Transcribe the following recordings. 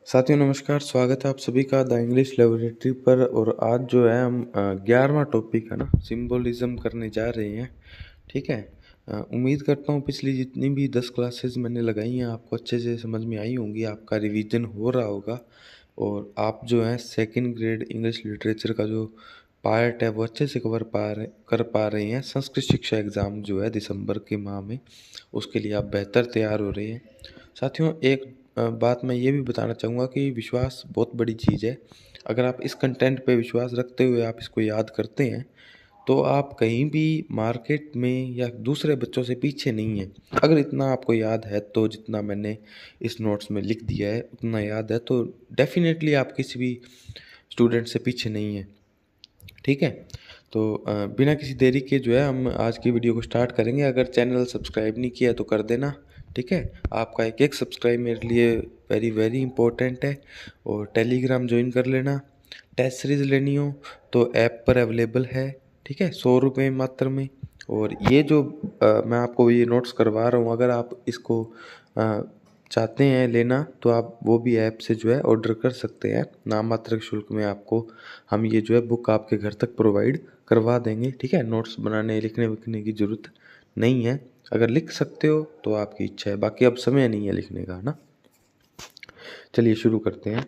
साथियों नमस्कार, स्वागत है आप सभी का द इंग्लिश लेबोरेटरी पर। और आज जो है हम 11वां टॉपिक है ना, सिंबोलिज्म करने जा रहे हैं। ठीक है। उम्मीद करता हूँ पिछली जितनी भी 10 क्लासेस मैंने लगाई हैं आपको अच्छे से समझ में आई होंगी, आपका रिवीजन हो रहा होगा और आप जो है सेकंड ग्रेड इंग्लिश लिटरेचर का जो पार्ट है वो अच्छे से कर पा रहे हैं। संस्कृत शिक्षा एग्ज़ाम जो है दिसंबर के माह में, उसके लिए आप बेहतर तैयार हो रहे हैं। साथियों एक बात मैं ये भी बताना चाहूँगा कि विश्वास बहुत बड़ी चीज़ है। अगर आप इस कंटेंट पे विश्वास रखते हुए आप इसको याद करते हैं तो आप कहीं भी मार्केट में या दूसरे बच्चों से पीछे नहीं हैं। अगर इतना आपको याद है तो जितना मैंने इस नोट्स में लिख दिया है उतना याद है तो डेफिनेटली आप किसी भी स्टूडेंट से पीछे नहीं हैं। ठीक है। तो बिना किसी देरी के जो है हम आज की वीडियो को स्टार्ट करेंगे। अगर चैनल सब्सक्राइब नहीं किया तो कर देना। ठीक है। आपका एक एक सब्सक्राइब मेरे लिए वेरी वेरी इंपॉर्टेंट है। और टेलीग्राम ज्वाइन कर लेना। टेस्ट सीरीज लेनी हो तो ऐप पर अवेलेबल है। ठीक है, 100 रुपये मात्र में। और ये जो मैं आपको ये नोट्स करवा रहा हूँ, अगर आप इसको अ, चाहते हैं लेना तो आप वो भी ऐप से जो है ऑर्डर कर सकते हैं। नाम मात्र शुल्क में आपको हम ये जो है बुक आपके घर तक प्रोवाइड करवा देंगे। ठीक है, नोट्स बनाने लिखने विखने की ज़रूरत नहीं है। अगर लिख सकते हो तो आपकी इच्छा है, बाकी अब समय नहीं है लिखने का ना। चलिए शुरू करते हैं।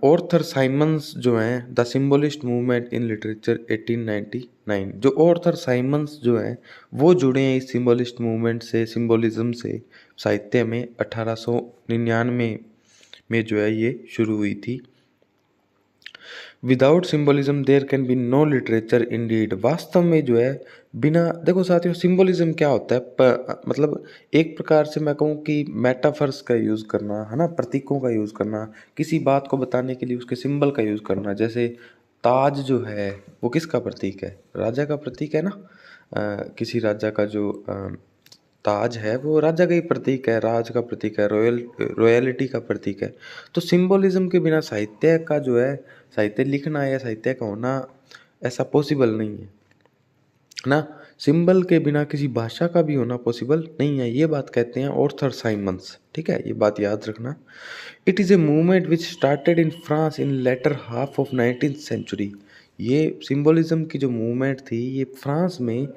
ऑर्थर साइमंस जो हैं the symbolist movement in literature 1899, जो ऑर्थर साइमंस जो हैं वो जुड़े हैं इस सिम्बोलिस्ट मूवमेंट से, सिम्बोलिज्म से साहित्य में। 1899 में जो है ये शुरू हुई थी। Without symbolism there can be no literature indeed. वास्तव में जो है बिना, देखो साथियों सिम्बोलिज्म क्या होता है, मतलब एक प्रकार से मैं कहूँ कि मेटाफर्स का यूज़ करना है ना, प्रतीकों का यूज़ करना, किसी बात को बताने के लिए उसके सिंबल का यूज़ करना। जैसे ताज जो है वो किसका प्रतीक है? राजा का प्रतीक है ना। किसी राजा का जो ताज है वो राजा का ही प्रतीक है, राज का प्रतीक है, रॉयलिटी का प्रतीक है। तो सिंबोलिज्म के बिना साहित्य का जो है, साहित्य लिखना या साहित्य का होना ऐसा पॉसिबल नहीं है ना। सिंबल के बिना किसी भाषा का भी होना पॉसिबल नहीं है, ये बात कहते हैं ऑर्थर साइमंस। ठीक है, ये बात याद रखना। It is a movement which started in France in later half of 19th century. ये सिंबोलिज्म की जो मूवमेंट थी ये फ्रांस में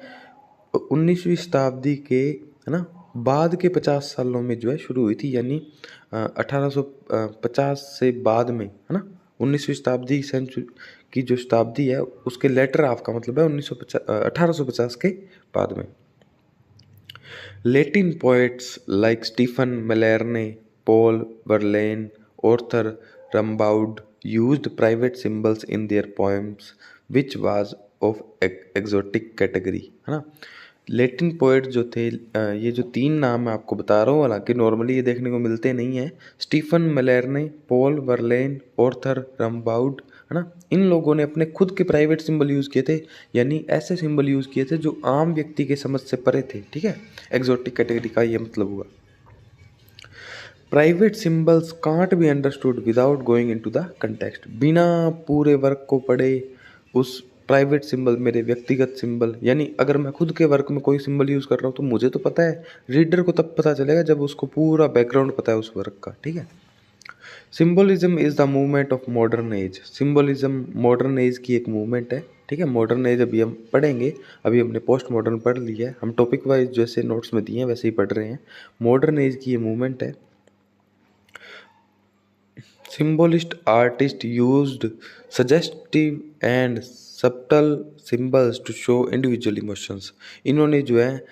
19वीं शताब्दी के है ना बाद के 50 सालों में जो है शुरू हुई थी। यानी 1850 से बाद में है ना, 19वीं शताब्दी सेंचुरी की जो शताब्दी है उसके लेटर हाफ का मतलब है 1850 के बाद में। Latin poets like Stephen Mallarmé, Paul Verlaine, Arthur Rimbaud used private symbols in their poems, which was of exotic category, है ना। लेटिन पोएट जो थे, ये जो तीन नाम मैं आपको बता रहा हूँ हालांकि नॉर्मली ये देखने को मिलते नहीं हैं, स्टीफन मलेरने, पॉल वर्लेन, ऑर्थर रम्बाउड, है ना, इन लोगों ने अपने खुद के प्राइवेट सिंबल यूज़ किए थे। यानी ऐसे सिंबल यूज़ किए थे जो आम व्यक्ति के समझ से परे थे। ठीक है, एग्जोटिक कैटेगरी का ये मतलब हुआ। Private symbols can't be understood without going into the context. बिना पूरे वर्क को पढ़े उस प्राइवेट सिंबल, मेरे व्यक्तिगत सिंबल, यानी अगर मैं खुद के वर्क में कोई सिंबल यूज़ कर रहा हूँ तो मुझे तो पता है, रीडर को तब पता चलेगा जब उसको पूरा बैकग्राउंड पता है उस वर्क का। ठीक है। Symbolism is the movement of modern age. Symbolism modern age की एक मूवमेंट है। ठीक है, मॉडर्न एज अभी हम पढ़ेंगे। अभी हमने पोस्ट मॉडर्न पढ़ लिया है, हम टॉपिक वाइज जैसे नोट्स में दिए हैं वैसे ही पढ़ रहे हैं। मॉडर्न एज की ये मूवमेंट है। Symbolist artists used suggestive and subtle symbols to show individual emotions। इन्होंने जो है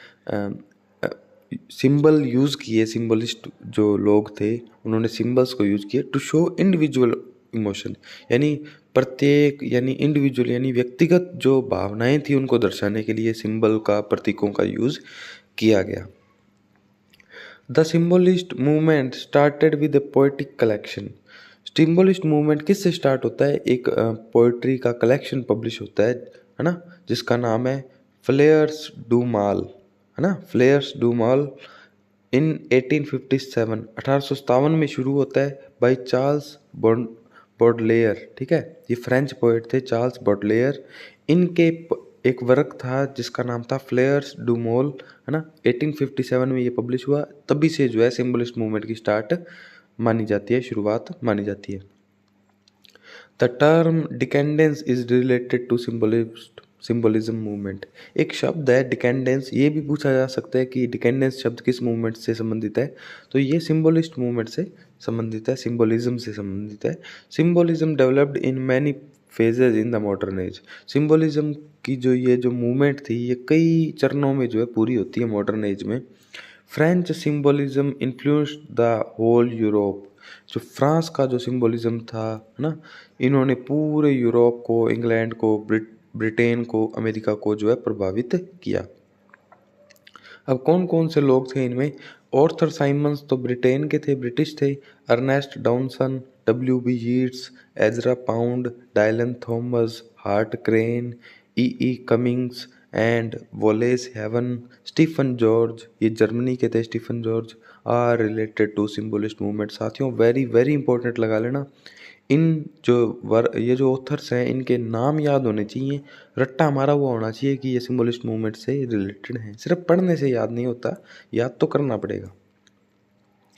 सिंबल यूज़ किए, सिंबलिस्ट जो लोग थे उन्होंने सिंबल्स को यूज़ किए टू शो इंडिविजुअल इमोशन, यानी प्रत्येक, यानी इंडिविजुअल यानी व्यक्तिगत जो भावनाएं थी उनको दर्शाने के लिए सिंबल का, प्रतीकों का यूज़ किया गया। The symbolist movement started with A poetic collection. Symbolist movement किससे स्टार्ट होता है? एक पोइट्री का कलेक्शन पब्लिश होता है ना, जिसका नाम है फ्लेयर्स डू माल, है ना, फ्लेयर्स डू माल इन 1857, 1857 में शुरू होता है बाई चार्ल्स बॉडलेयर। ठीक है, ये फ्रेंच पोएट थे चार्ल्स बॉडलेयर। इनके एक वर्क था जिसका नाम था फ्लेयर्स डू मॉल, है ना, 1857 में ये पब्लिश हुआ। तभी से जो है सिम्बलिस्ट मूवमेंट की स्टार्ट मानी जाती है, शुरुआत मानी जाती है। The term decadence is related to symbolism movement. एक शब्द है डिकेंडेंस, ये भी पूछा जा सकता है कि डिकेंडेंस शब्द किस मूवमेंट से संबंधित है, तो ये सिंबलिस्ट मूवमेंट से संबंधित है, सिंबलिज्म से संबंधित है। Symbolism developed in many phases in the modern age. Symbolism की जो ये जो मूवमेंट थी ये कई चरणों में जो है पूरी होती है मॉडर्न एज में। French symbolism influenced the whole Europe. जो फ्रांस का जो सिंबलिज्म था है ना, इन्होंने पूरे यूरोप को, इंग्लैंड को, ब्रिटेन को, अमेरिका को जो है प्रभावित किया। अब कौन कौन से लोग थे इनमें? ऑर्थर साइमंस तो ब्रिटेन के थे, ब्रिटिश थे। Ernest Dowson, W.B. Yeats, Ezra Pound, Dylan Thomas, Hart Crane, E. Cummings and Wallace Haven, Stefan George, ये जर्मनी के थे, Stefan George, are related to symbolist movement. साथियों वेरी वेरी इंपॉर्टेंट लगा लेना, इन ये जो ऑथर्स हैं इनके नाम याद होने चाहिए, रट्टा मारा हुआ होना चाहिए कि ये सिंबलिस्ट मूवमेंट से रिलेटेड हैं। सिर्फ पढ़ने से याद नहीं होता, याद तो करना पड़ेगा,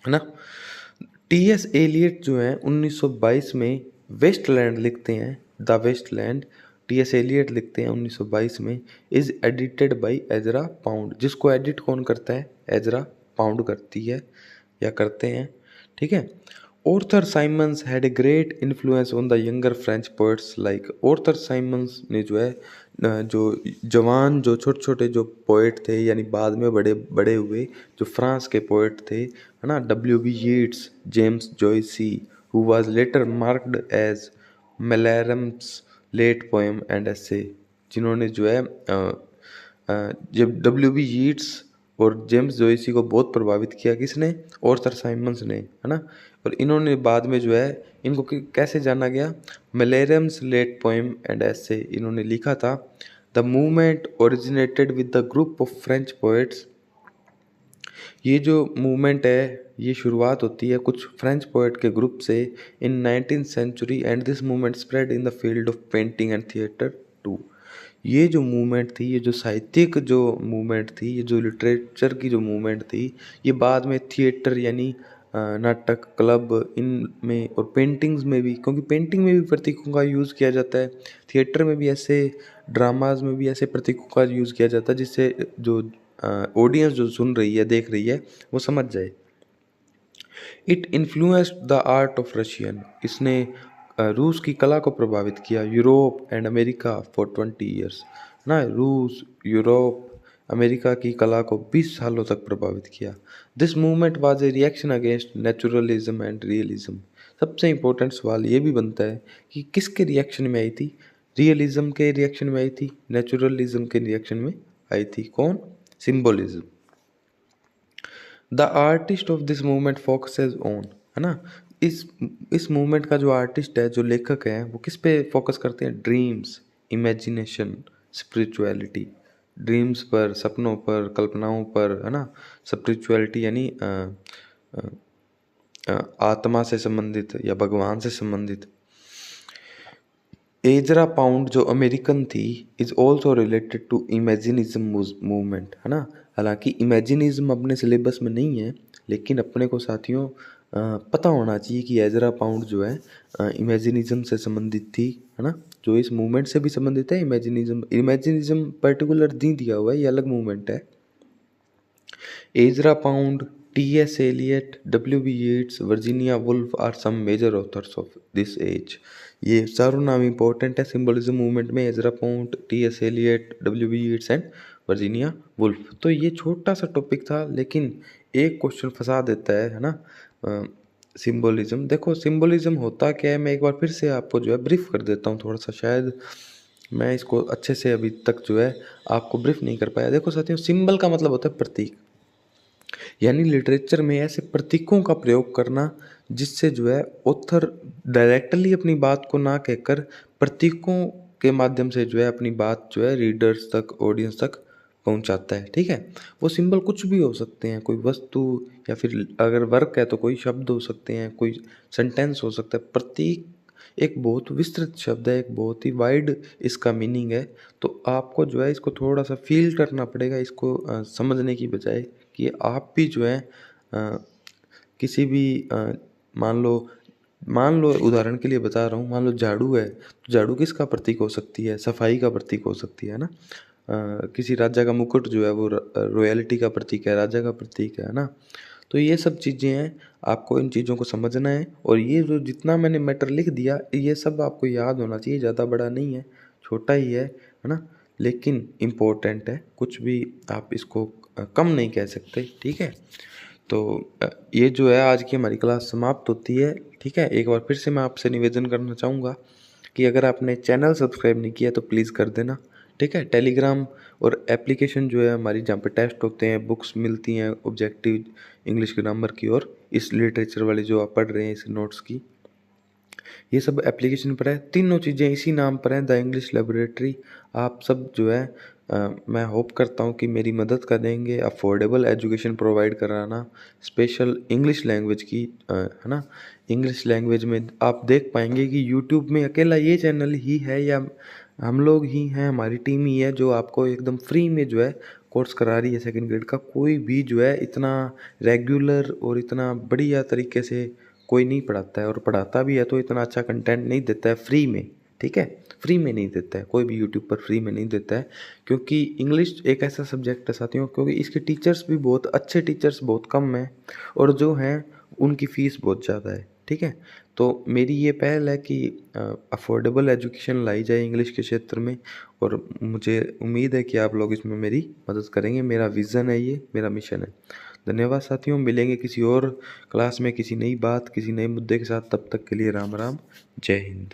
है ना। T.S. एलियट जो है 1922 में वेस्टलैंड लिखते हैं, द वेस्टलैंड, T.S. एलियट लिखते हैं 1922 में। Is edited by Ezra pound. जिसको एडिट कौन करता है? एजरा पाउंड करती है या करते हैं, ठीक है। Arthur Symons had a great influence on the younger French poets like. Arthur Symons ने जो है जो जवान जो छोटे छोटे जो पोइट थे, यानी बाद में बड़े बड़े हुए जो फ्रांस के पोइट थे, है ना, W.B. Yeats, James Joyce, who was later marked as Mallarme's late poem and essay, जिन्होंने जो है जब W.B. यीट्स और जेम्स जॉयसी को बहुत प्रभावित किया। किसने? ऑर्थर साइमंस ने, है ना। और इन्होंने बाद में जो है इनको कैसे जाना गया? मैलरम्स लेट पोएम एंड एसे इन्होंने लिखा था। The movement originated with the group of French poets. ये जो मूवमेंट है ये शुरुआत होती है कुछ फ्रेंच पोएट के ग्रुप से in 19th century and this movement spread in the field of painting and theatre too. ये जो मूवमेंट थी, ये जो साहित्यिक जो मूवमेंट थी, ये जो लिटरेचर की जो मूवमेंट थी, ये बाद में थिएटर यानी नाटक क्लब इनमें और पेंटिंग्स में भी, क्योंकि पेंटिंग में भी प्रतीकों का यूज़ किया जाता है, थिएटर में भी ऐसे, ड्रामाज में भी ऐसे प्रतीकों का यूज़ किया जाता है जिससे जो ऑडियंस जो सुन रही है, देख रही है, वो समझ जाए। It influenced the art of Russian. इसने रूस की कला को प्रभावित किया। Europe and America for 20 years ना, रूस, यूरोप, अमेरिका की कला को 20 सालों तक प्रभावित किया। This movement was a reaction against naturalism and realism. सबसे इम्पोर्टेंट सवाल ये भी बनता है कि किसके रिएक्शन में आई थी? रियलिज्म के रिएक्शन में आई थी, नेचुरलिज्म के रिएक्शन में आई थी। कौन? Symbolism. The artist of this movement focuses on, है ना, इस मूवमेंट का जो आर्टिस्ट है, जो लेखक है, वो किस पे फोकस करते हैं? Dreams, imagination, spirituality. ड्रीम्स पर, सपनों पर, कल्पनाओं पर, है ना। स्पिरिचुअलिटी यानी आत्मा से संबंधित या भगवान से संबंधित। एजरा पाउंड जो अमेरिकन थी is also related to imaginism movement, है ना। हालांकि इमेजिनिज्म अपने सिलेबस में नहीं है, लेकिन अपने को साथियों पता होना चाहिए कि एजरा पाउंड जो है इमेजिनिज्म से संबंधित थी, है ना, जो इस मूवमेंट से भी संबंधित है। इमेजिनिज्म पर्टिकुलर नहीं दिया हुआ है, ये अलग मूवमेंट है। Ezra Pound, T.S. Eliot, W.B. Yeats, Virginia Woolf are some major authors of this age. ये चारों नाम इंपॉर्टेंट है सिंबलिज्म मूवमेंट में, Ezra Pound, T.S. Eliot, W.B. Yeats and Virginia Woolf. तो ये छोटा सा टॉपिक था, लेकिन एक क्वेश्चन फंसा देता है ना। सिंबलिज्म, देखो सिंबलिज्म होता क्या है, मैं एक बार फिर से आपको जो है ब्रीफ कर देता हूँ थोड़ा सा। शायद मैं इसको अच्छे से अभी तक जो है आपको ब्रीफ नहीं कर पाया। देखो साथियों, सिंबल का मतलब होता है प्रतीक, यानी लिटरेचर में ऐसे प्रतीकों का प्रयोग करना जिससे जो है ऑथर डायरेक्टली अपनी बात को ना कहकर प्रतीकों के माध्यम से जो है अपनी बात जो है रीडर्स तक, ऑडियंस तक पहुंचाता है, ठीक है। वो सिंबल कुछ भी हो सकते हैं, कोई वस्तु, या फिर अगर वर्क है तो कोई शब्द हो सकते हैं, कोई सेंटेंस हो सकता है। प्रतीक एक बहुत विस्तृत शब्द है, एक बहुत ही वाइड इसका मीनिंग है। तो आपको जो है इसको थोड़ा सा फील करना पड़ेगा, इसको समझने की बजाय कि आप भी जो है किसी भी मान लो उदाहरण के लिए बता रहा हूँ, मान लो झाड़ू है तो झाड़ू किसका प्रतीक हो सकती है? सफाई का प्रतीक हो सकती है ना। किसी राजा का मुकुट जो है वो रॉयल्टी का प्रतीक है, राजा का प्रतीक है ना। तो ये सब चीज़ें हैं, आपको इन चीज़ों को समझना है। और ये जो जितना मैंने मैटर लिख दिया ये सब आपको याद होना चाहिए, ज़्यादा बड़ा नहीं है, छोटा ही है ना, लेकिन इम्पोर्टेंट है। कुछ भी आप इसको कम नहीं कह सकते, ठीक है। तो ये जो है आज की हमारी क्लास समाप्त होती है, ठीक है। एक बार फिर से मैं आपसे निवेदन करना चाहूँगा कि अगर आपने चैनल सब्सक्राइब नहीं किया तो प्लीज़ कर देना, ठीक है। टेलीग्राम और एप्लीकेशन जो है हमारी, जहाँ पे टेस्ट होते हैं, बुक्स मिलती हैं ऑब्जेक्टिव इंग्लिश ग्रामर की और इस लिटरेचर वाली जो आप पढ़ रहे हैं इस नोट्स की, ये सब एप्लीकेशन पर है। तीनों चीज़ें इसी नाम पर हैं, द इंग्लिश लेबोरेटरी। आप सब जो है मैं होप करता हूँ कि मेरी मदद करेंगे अफोर्डेबल एजुकेशन प्रोवाइड कराना, स्पेशल इंग्लिश लैंग्वेज की, है ना। इंग्लिश लैंग्वेज में आप देख पाएंगे कि यूट्यूब में अकेला ये चैनल ही है या हम लोग ही हैं, हमारी टीम ही है जो आपको एकदम फ्री में जो है कोर्स करा रही है। सेकंड ग्रेड का कोई भी जो है इतना रेगुलर और इतना बढ़िया तरीके से कोई नहीं पढ़ाता है, और पढ़ाता भी है तो इतना अच्छा कंटेंट नहीं देता है फ्री में, ठीक है। फ्री में नहीं देता है, कोई भी यूट्यूब पर फ्री में नहीं देता है, क्योंकि इंग्लिश एक ऐसा सब्जेक्ट है साथियों, क्योंकि इसके टीचर्स भी बहुत अच्छे, टीचर्स बहुत कम हैं, और जो हैं उनकी फ़ीस बहुत ज़्यादा है, ठीक है। तो मेरी ये पहल है कि अफोर्डेबल एजुकेशन लाई जाए इंग्लिश के क्षेत्र में, और मुझे उम्मीद है कि आप लोग इसमें मेरी मदद करेंगे। मेरा विज़न है, ये मेरा मिशन है। धन्यवाद साथियों, मिलेंगे किसी और क्लास में किसी नई बात, किसी नए मुद्दे के साथ। तब तक के लिए राम राम, जय हिंद।